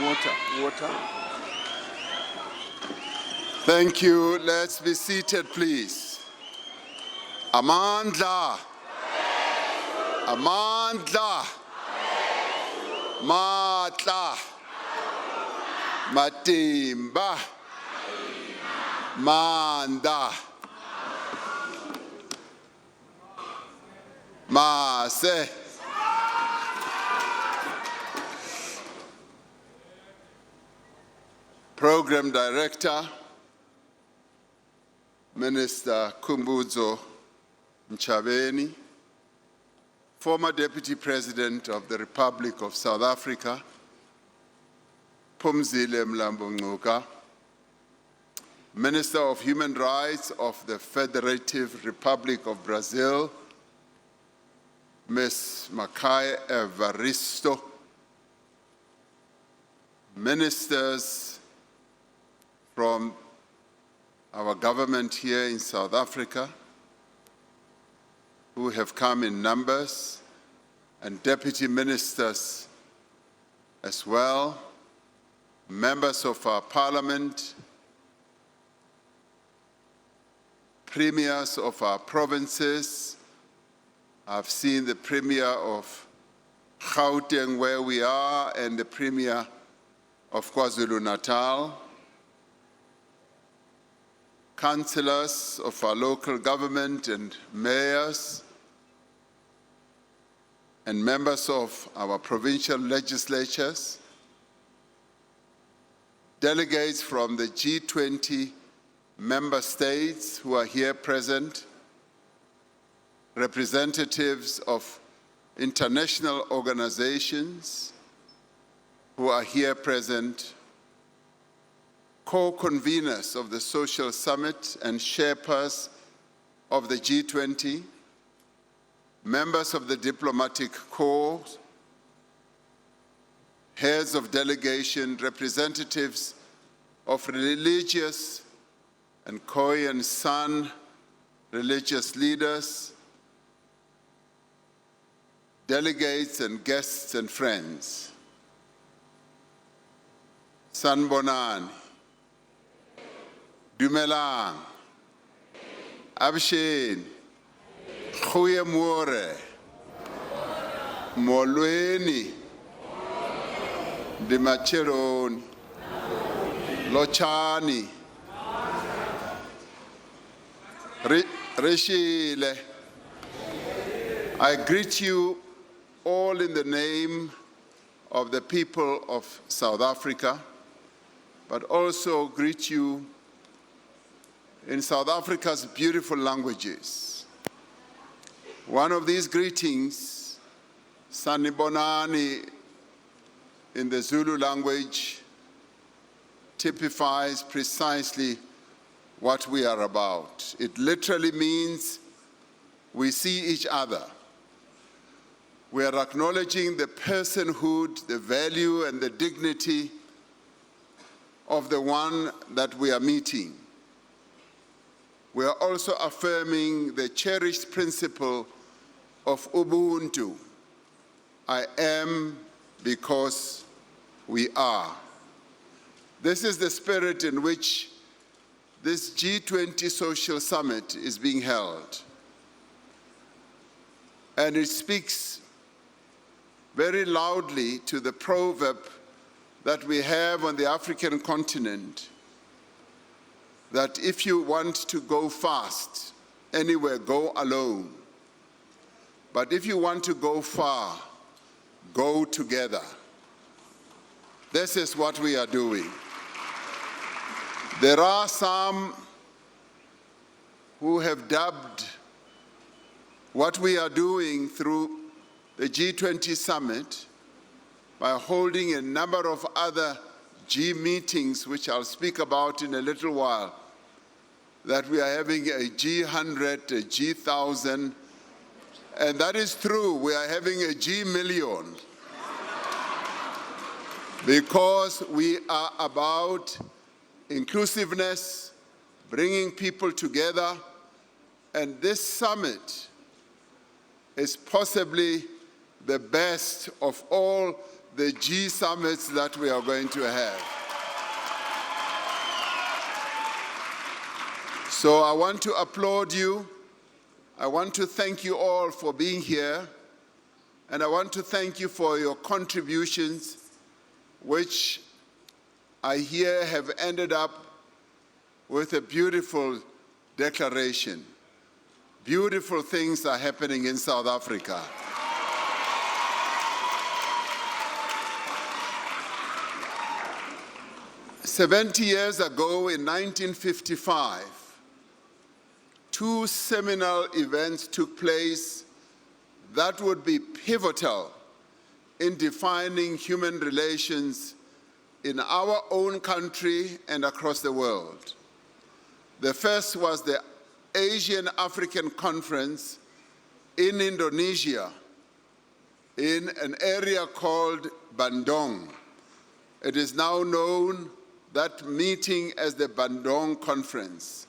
Water. Thank you. Let's be seated, please. Amandla. Amandla. Matla. Matimba. Manda. Mase. Program Director, Minister Kumbuzo Mchabeni, former Deputy President of the Republic of South Africa, Phumzile Mlambo Ngcuka, Minister of Human Rights of the Federative Republic of Brazil, Ms. Makai Evaristo, ministers from our government here in South Africa who have come in numbers, and deputy ministers as well, members of our parliament, premiers of our provinces. I've seen the premier of Gauteng where we are, and the premier of KwaZulu-Natal, councillors of our local government and mayors, and members of our provincial legislatures, delegates from the G20 member states who are here present, representatives of international organizations who are here present, co-conveners of the Social Summit and Sherpas of the G20, members of the diplomatic corps, heads of delegation, representatives of religious and Khoi and San religious leaders, delegates and guests and friends. Sanbonani, Dumelang, Abshin, Khuyemore, Molweni, Dimacheron, Lochani, Rishile. I greet you all in the name of the people of South Africa, but also greet you in South Africa's beautiful languages. One of these greetings, Sanibonani in the Zulu language, typifies precisely what we are about. It literally means we see each other. We are acknowledging the personhood, the value, and the dignity of the one that we are meeting. We are also affirming the cherished principle of Ubuntu. I am because we are. This is the spirit in which this G20 Social Summit is being held. And it speaks very loudly to the proverb that we have on the African continent, that if you want to go fast anywhere, go alone. But if you want to go far, go together. This is what we are doing. There are some who have dubbed what we are doing through the G20 Summit by holding a number of other G meetings, which I'll speak about in a little while, that we are having a G100, a G1000, and that is true. We are having a G-million because we are about inclusiveness, bringing people together, and this summit is possibly the best of all the G summits that we are going to have. So I want to applaud you. I want to thank you all for being here. And I want to thank you for your contributions, which I hear have ended up with a beautiful declaration. Beautiful things are happening in South Africa. "70 years ago, in 1955, two seminal events took place that would be pivotal in defining human relations in our own country and across the world. The first was the Asian African Conference in Indonesia, in an area called Bandung. It is now known, that meeting, as the Bandung Conference.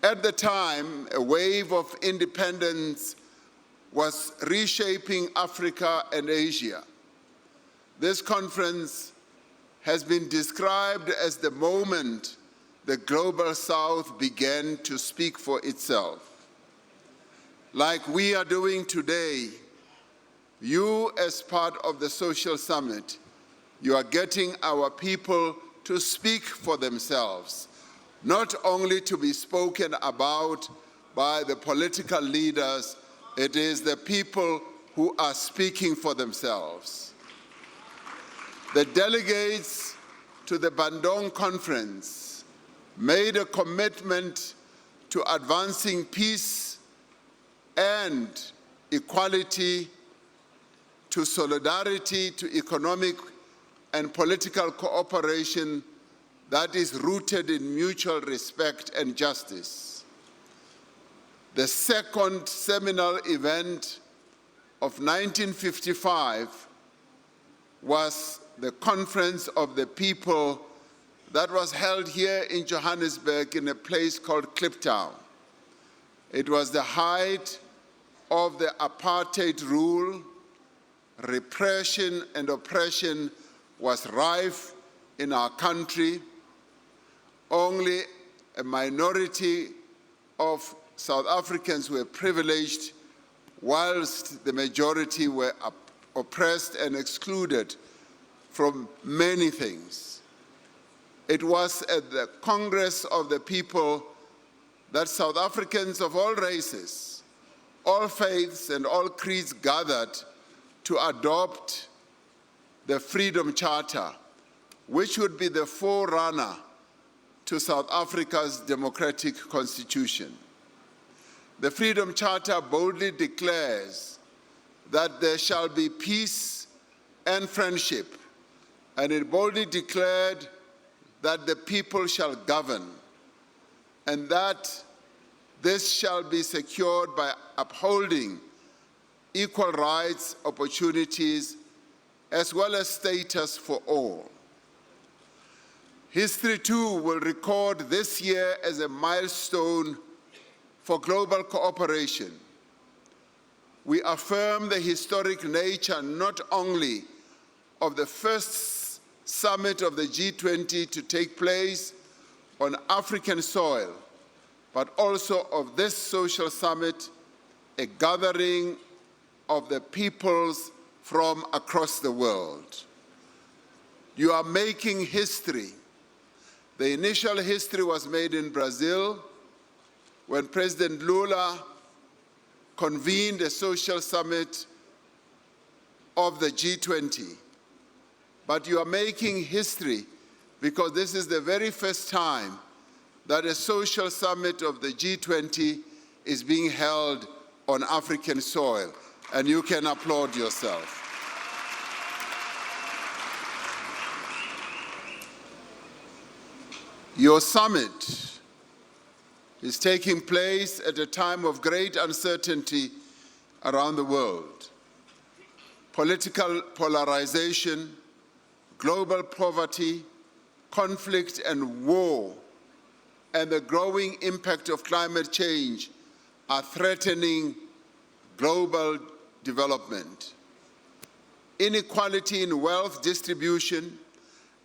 At the time, a wave of independence was reshaping Africa and Asia. This conference has been described as the moment the Global South began to speak for itself. Like we are doing today, you, as part of the Social Summit, you are getting our people to speak for themselves, not only to be spoken about by the political leaders. It is the people who are speaking for themselves. The delegates to the Bandung Conference made a commitment to advancing peace and equality, to solidarity, to economic and political cooperation that is rooted in mutual respect and justice. The second seminal event of 1955 was the Conference of the People that was held here in Johannesburg in a place called Kliptown. It was the height of the apartheid rule. Repression and oppression was rife in our country. Only a minority of South Africans were privileged, whilst the majority were oppressed and excluded from many things. It was at the Congress of the People that South Africans of all races, all faiths and all creeds gathered to adopt the Freedom Charter, which would be the forerunner to South Africa's democratic constitution. The Freedom Charter boldly declares that there shall be peace and friendship, and it boldly declared that the people shall govern, and that this shall be secured by upholding equal rights, opportunities, as well as status for all. History, too, will record this year as a milestone for global cooperation. We affirm the historic nature not only of the first summit of the G20 to take place on African soil, but also of this social summit, a gathering of the peoples from across the world. You are making history. The initial history was made in Brazil when President Lula convened a social summit of the G20. But you are making history because this is the very first time that a social summit of the G20 is being held on African soil, and you can applaud yourself. Your summit is taking place at a time of great uncertainty around the world. Political polarization, global poverty, conflict and war, and the growing impact of climate change are threatening global development. inequality in wealth distribution,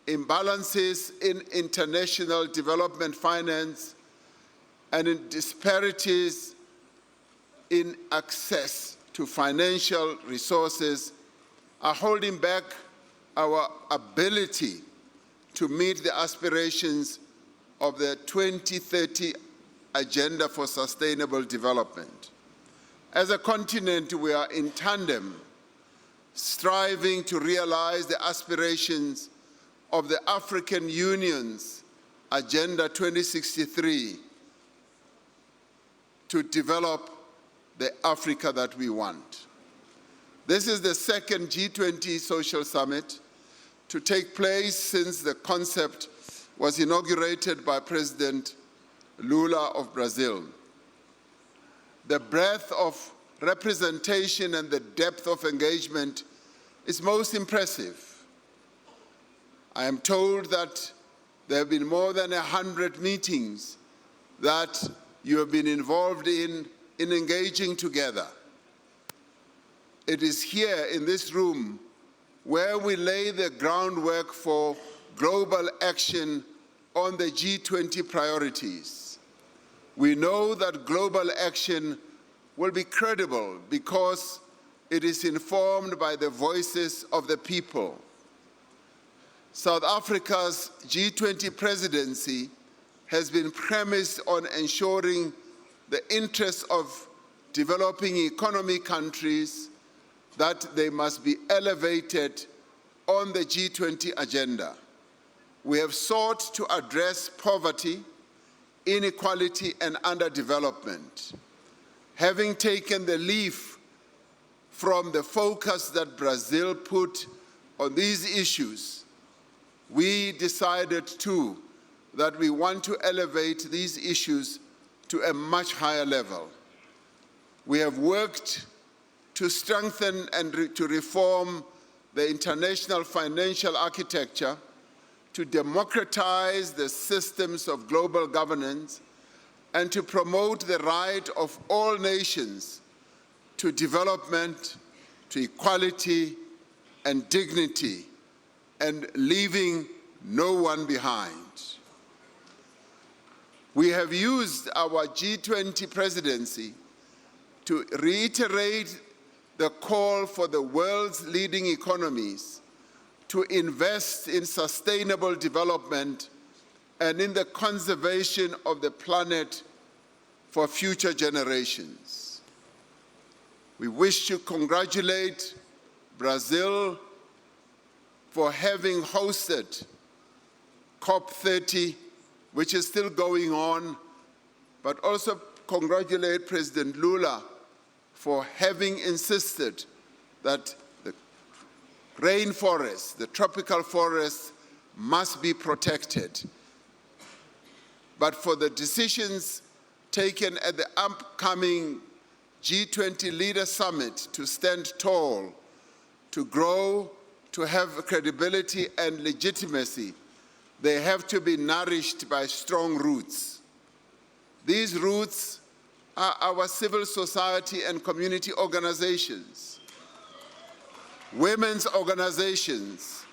imbalances in international development finance, and in disparities in access to financial resources are holding back our ability to meet the aspirations of the 2030 Agenda for Sustainable Development. As a continent, we are in tandem, striving to realize the aspirations of the African Union's Agenda 2063 to develop the Africa that we want. This is the second G20 Social Summit to take place since the concept was inaugurated by President Lula of Brazil. The breadth of representation and the depth of engagement is most impressive. I am told that there have been more than 100 meetings that you have been involved in engaging together. It is here in this room where we lay the groundwork for global action on the G20 priorities. We know that global action will be credible because it is informed by the voices of the people. South Africa's G20 presidency has been premised on ensuring the interests of developing economy countries that they must be elevated on the G20 agenda. We have sought to address poverty, inequality, and underdevelopment. Having taken the leaf from the focus that Brazil put on these issues, we decided too that we want to elevate these issues to a much higher level. We have worked to strengthen and to reform the international financial architecture, to democratize the systems of global governance, and to promote the right of all nations to development, to equality and dignity, and leaving no one behind. We have used our G20 presidency to reiterate the call for the world's leading economies to invest in sustainable development and in the conservation of the planet for future generations. We wish to congratulate Brazil for having hosted COP30, which is still going on, but also congratulate President Lula for having insisted that the rainforests, the tropical forests, must be protected. But for the decisions taken at the upcoming G20 Leader Summit to stand tall, to grow, to have credibility and legitimacy, they have to be nourished by strong roots. These roots are our civil society and community organizations, women's organizations,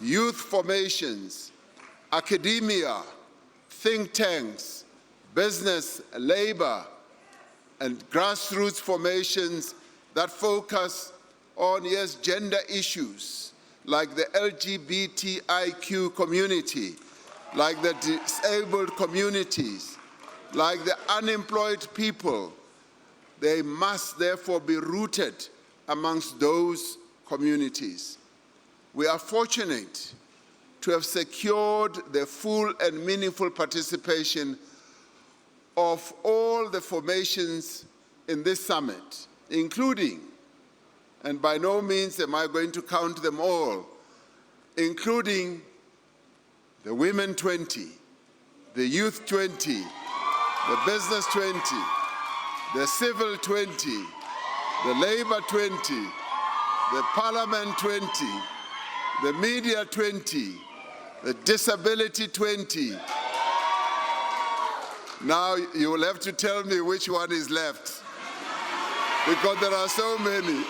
youth formations, academia, think tanks, business, labor, and grassroots formations that focus on, yes, gender issues, like the LGBTIQ community, like the disabled communities, like the unemployed people. They must therefore be rooted amongst those communities. We are fortunate to have secured the full and meaningful participation of all the formations in this summit, including, and by no means am I going to count them all, including the Women 20, the Youth 20, the Business 20, the Civil 20, the Labor 20, the Parliament 20, the Media 20, the Disability 20. Now you will have to tell me which one is left, because there are so many.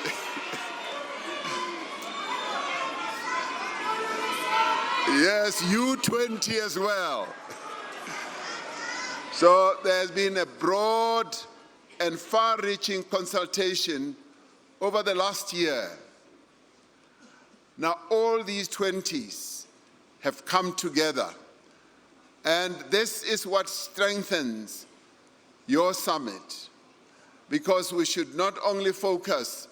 Yes, U20 as well. So there has been a broad and far-reaching consultation over the last year. Now all these 20s have come together, and this is what strengthens your summit, because we should not only focus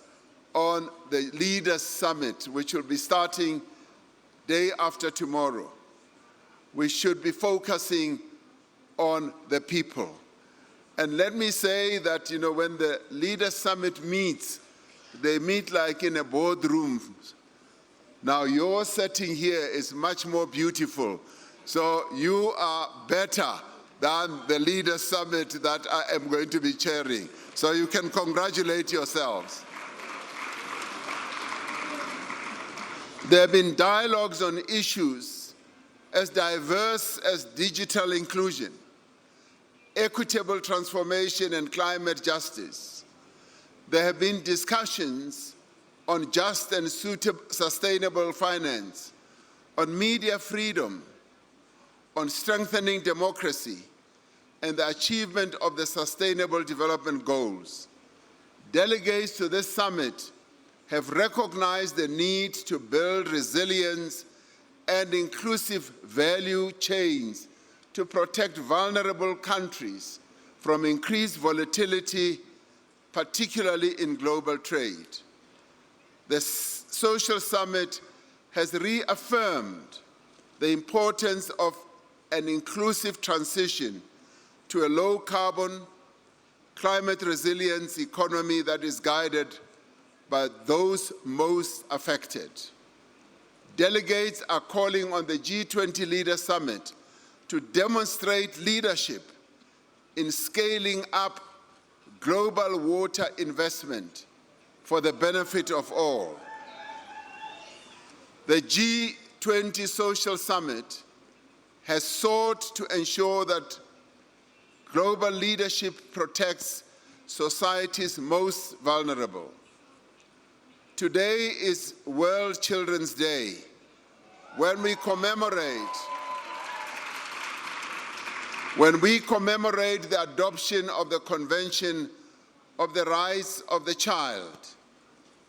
on the Leaders' Summit, which will be starting day after tomorrow. We should be focusing on the people. And let me say that, when the Leaders' Summit meets, they meet like in a boardroom. Now, your setting here is much more beautiful. So you are better than the Leaders' Summit that I am going to be chairing. So you can congratulate yourselves. There have been dialogues on issues as diverse as digital inclusion, equitable transformation, and climate justice. There have been discussions on just and sustainable finance, on media freedom, on strengthening democracy, and the achievement of the Sustainable Development Goals. Delegates to this summit have recognized the need to build resilience and inclusive value chains to protect vulnerable countries from increased volatility, particularly in global trade. The Social Summit has reaffirmed the importance of an inclusive transition to a low-carbon, climate-resilience economy that is guided by those most affected. Delegates are calling on the G20 Leaders Summit to demonstrate leadership in scaling up global water investment for the benefit of all. The G20 Social Summit has sought to ensure that global leadership protects society's most vulnerable. Today is World Children's Day, when we commemorate the adoption of the Convention of the Rights of the Child.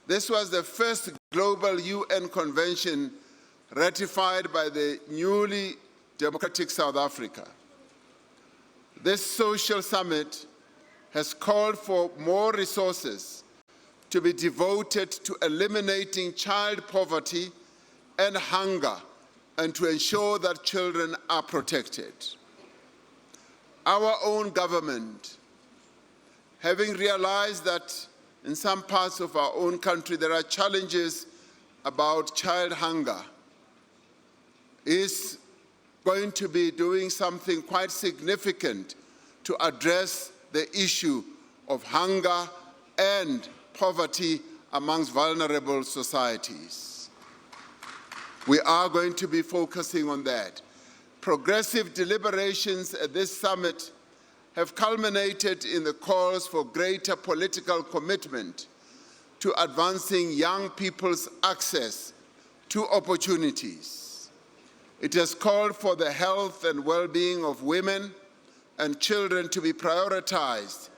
This was the first global UN convention ratified by the newly democratic South Africa. This social summit has called for more resources to be devoted to eliminating child poverty and hunger, and to ensure that children are protected. Our own government, having realized that in some parts of our own country there are challenges about child hunger, is going to be doing something quite significant to address the issue of hunger and poverty amongst vulnerable societies. We are going to be focusing on that. Progressive deliberations at this summit have culminated in the calls for greater political commitment to advancing young people's access to opportunities. It has called for the health and well-being of women and children to be prioritized,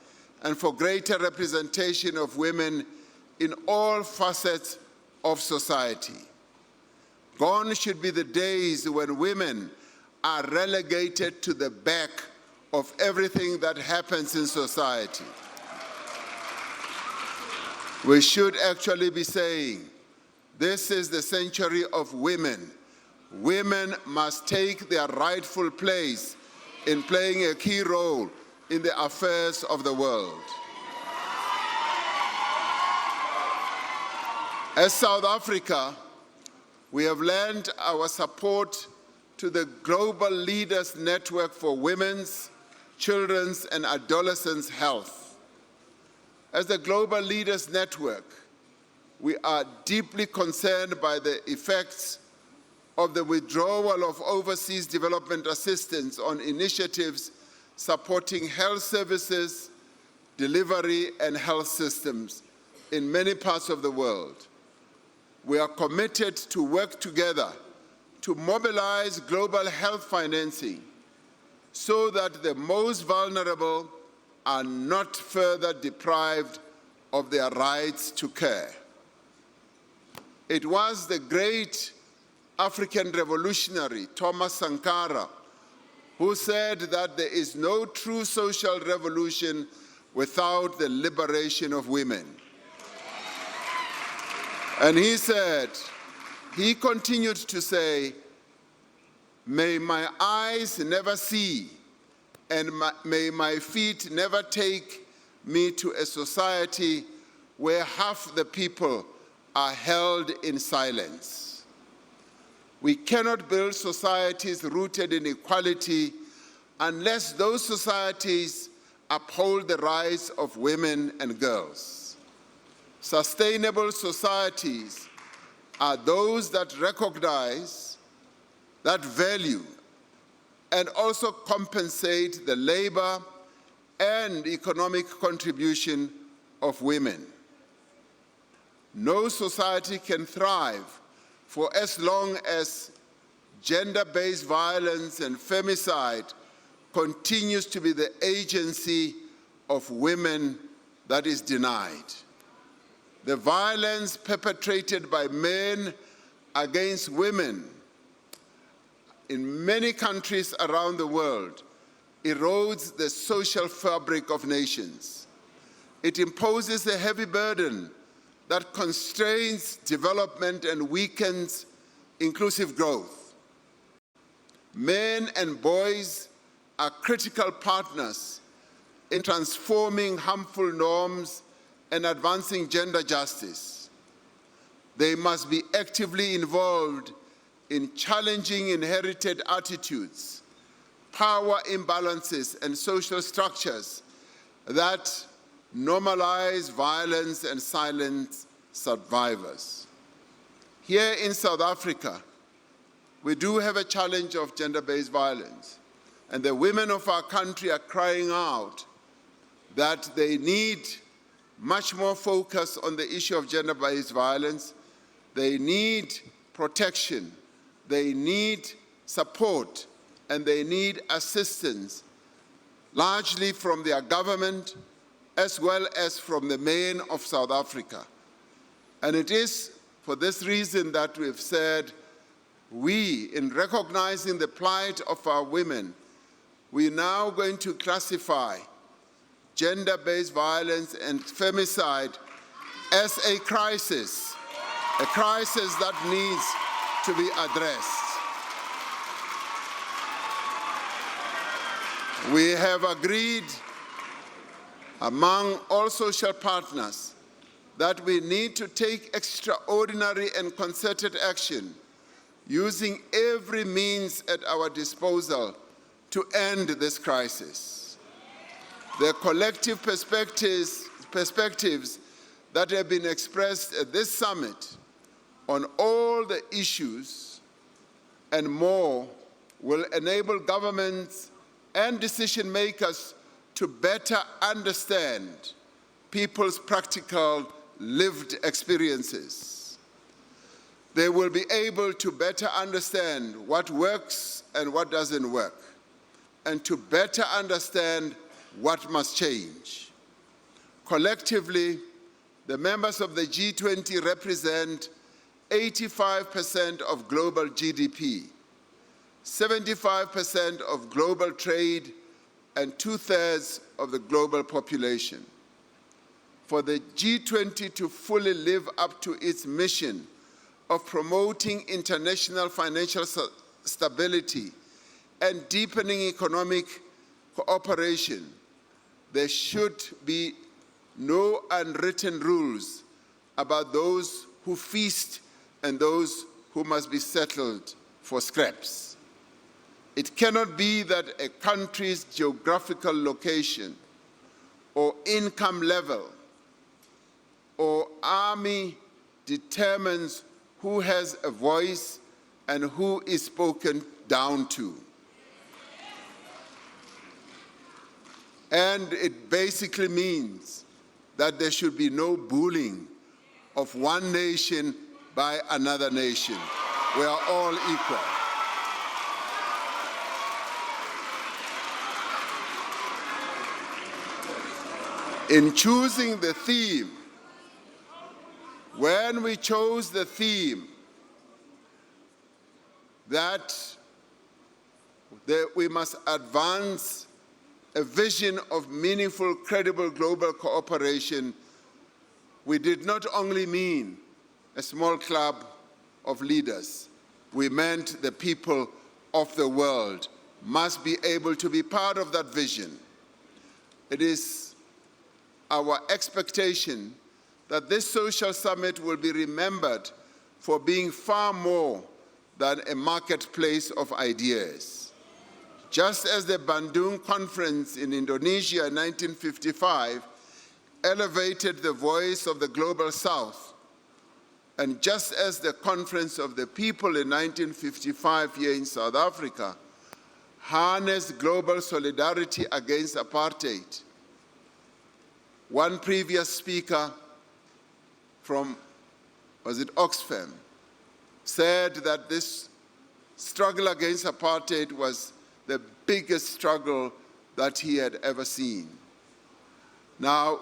and for greater representation of women in all facets of society. Gone should be the days when women are relegated to the back of everything that happens in society. We should actually be saying, this is the century of women. Women must take their rightful place in playing a key role in the affairs of the world. As South Africa, we have lent our support to the Global Leaders Network for Women's, Children's, and Adolescents' Health. As the Global Leaders Network, we are deeply concerned by the effects of the withdrawal of overseas development assistance on initiatives supporting health services, delivery, and health systems in many parts of the world. We are committed to work together to mobilize global health financing so that the most vulnerable are not further deprived of their rights to care. It was the great African revolutionary Thomas Sankara who said that there is no true social revolution without the liberation of women. And he said, he continued to say, may my eyes never see and may my feet never take me to a society where half the people are held in silence. We cannot build societies rooted in equality unless those societies uphold the rights of women and girls. Sustainable societies are those that recognize, that value, and also compensate the labor and economic contribution of women. No society can thrive for as long as gender-based violence and femicide continues to be the agency of women that is denied. The violence perpetrated by men against women in many countries around the world erodes the social fabric of nations. It imposes a heavy burden that constrains development and weakens inclusive growth. Men and boys are critical partners in transforming harmful norms and advancing gender justice. They must be actively involved in challenging inherited attitudes, power imbalances, and social structures that normalize violence and silence survivors. Here in South Africa, we do have a challenge of gender-based violence, and the women of our country are crying out that they need much more focus on the issue of gender-based violence. They need protection, they need support, and they need assistance, largely from their government, as well as from the men of South Africa. And it is for this reason that we've said, we, in recognizing the plight of our women, we're now going to classify gender-based violence and femicide as a crisis that needs to be addressed. We have agreed among all social partners that we need to take extraordinary and concerted action using every means at our disposal to end this crisis. The collective perspectives that have been expressed at this summit on all the issues and more will enable governments and decision makers to better understand people's practical lived experiences. They will be able to better understand what works and what doesn't work, and to better understand what must change. Collectively, the members of the G20 represent 85% of global GDP, 75% of global trade, and 2/3 of the global population. For the G20 to fully live up to its mission of promoting international financial stability and deepening economic cooperation, there should be no unwritten rules about those who feast and those who must be settled for scraps. It cannot be that a country's geographical location or income level or army determines who has a voice and who is spoken down to. And it basically means that there should be no bullying of one nation by another nation. We are all equal. In choosing the theme, when we chose the theme that we must advance a vision of meaningful, credible global cooperation, we did not only mean a small club of leaders. We meant the people of the world must be able to be part of that vision. It is our expectation that this social summit will be remembered for being far more than a marketplace of ideas. Just as the Bandung Conference in Indonesia in 1955 elevated the voice of the Global South, and just as the Conference of the People in 1955 here in South Africa harnessed global solidarity against apartheid, one previous speaker from, was it Oxfam, said that this struggle against apartheid was the biggest struggle that he had ever seen. Now,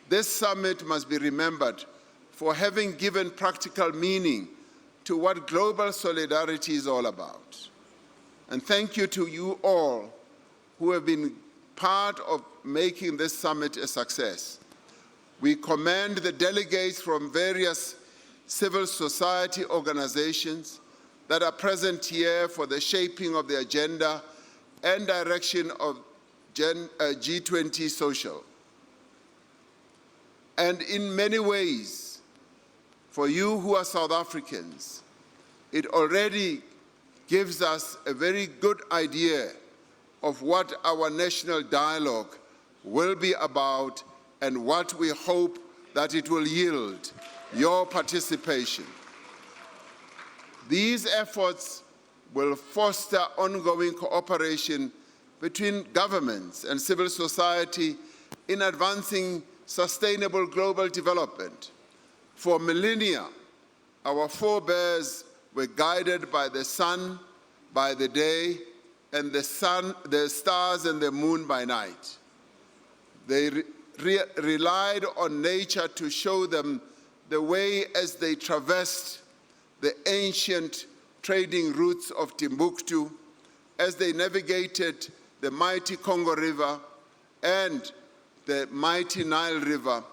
this summit must be remembered for having given practical meaning to what global solidarity is all about. And thank you to you all who have been part of making this summit a success. We commend the delegates from various civil society organizations that are present here for the shaping of the agenda and direction of G20 Social. And in many ways, for you who are South Africans, it already gives us a very good idea of what our national dialogue will be about and what we hope that it will yield, your participation. These efforts will foster ongoing cooperation between governments and civil society in advancing sustainable global development. For millennia, our forebears were guided by the sun by the day and the stars and the moon by night. They relied on nature to show them the way as they traversed the ancient trading routes of Timbuktu, as they navigated the mighty Congo River and the mighty Nile River,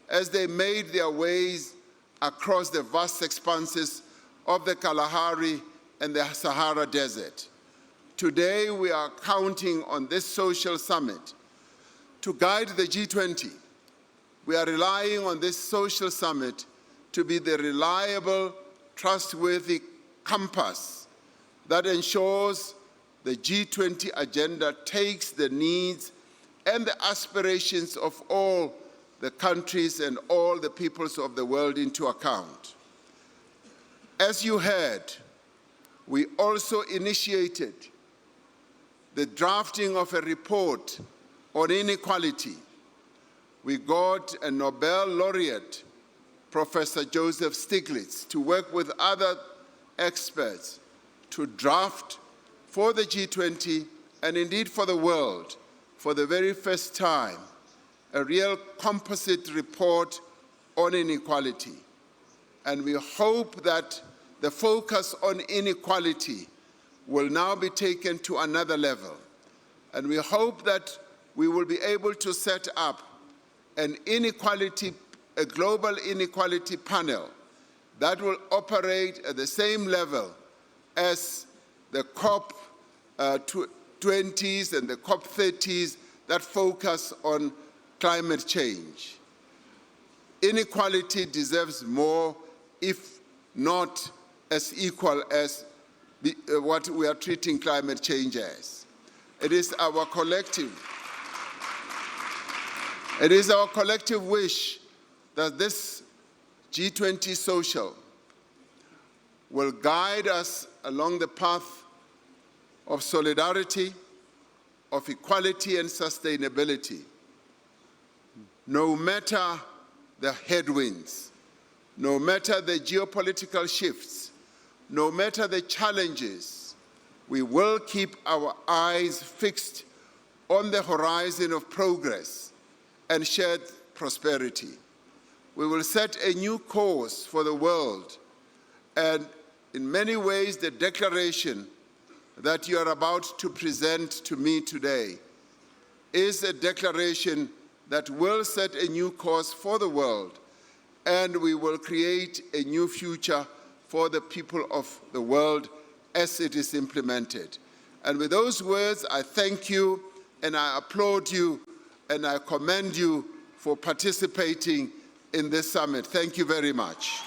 as they made their ways across the vast expanses of the Kalahari and the Sahara Desert. Today, we are counting on this social summit to guide the G20. We are relying on this social summit to be the reliable, trustworthy compass that ensures the G20 agenda takes the needs and the aspirations of all the countries and all the peoples of the world into account. As you heard, we also initiated the drafting of a report on inequality. We got a Nobel laureate, Professor Joseph Stiglitz, to work with other experts to draft for the G20 and indeed for the world, for the very first time, a real composite report on inequality. And we hope that the focus on inequality will now be taken to another level. And we hope that we will be able to set up a global inequality panel that will operate at the same level as the COP20s and the COP30s that focus on climate change. Inequality deserves more, if not as equal as what we are treating climate change as. It is our collective wish that this G20 Social will guide us along the path of solidarity, of equality and sustainability. No matter the headwinds, no matter the geopolitical shifts, no matter the challenges, we will keep our eyes fixed on the horizon of progress and shared prosperity. We will set a new course for the world, and in many ways the declaration that you are about to present to me today is a declaration that will set a new course for the world, and we will create a new future for the people of the world as it is implemented. And with those words, I thank you, and I applaud you, and I commend you for participating in this summit. Thank you very much.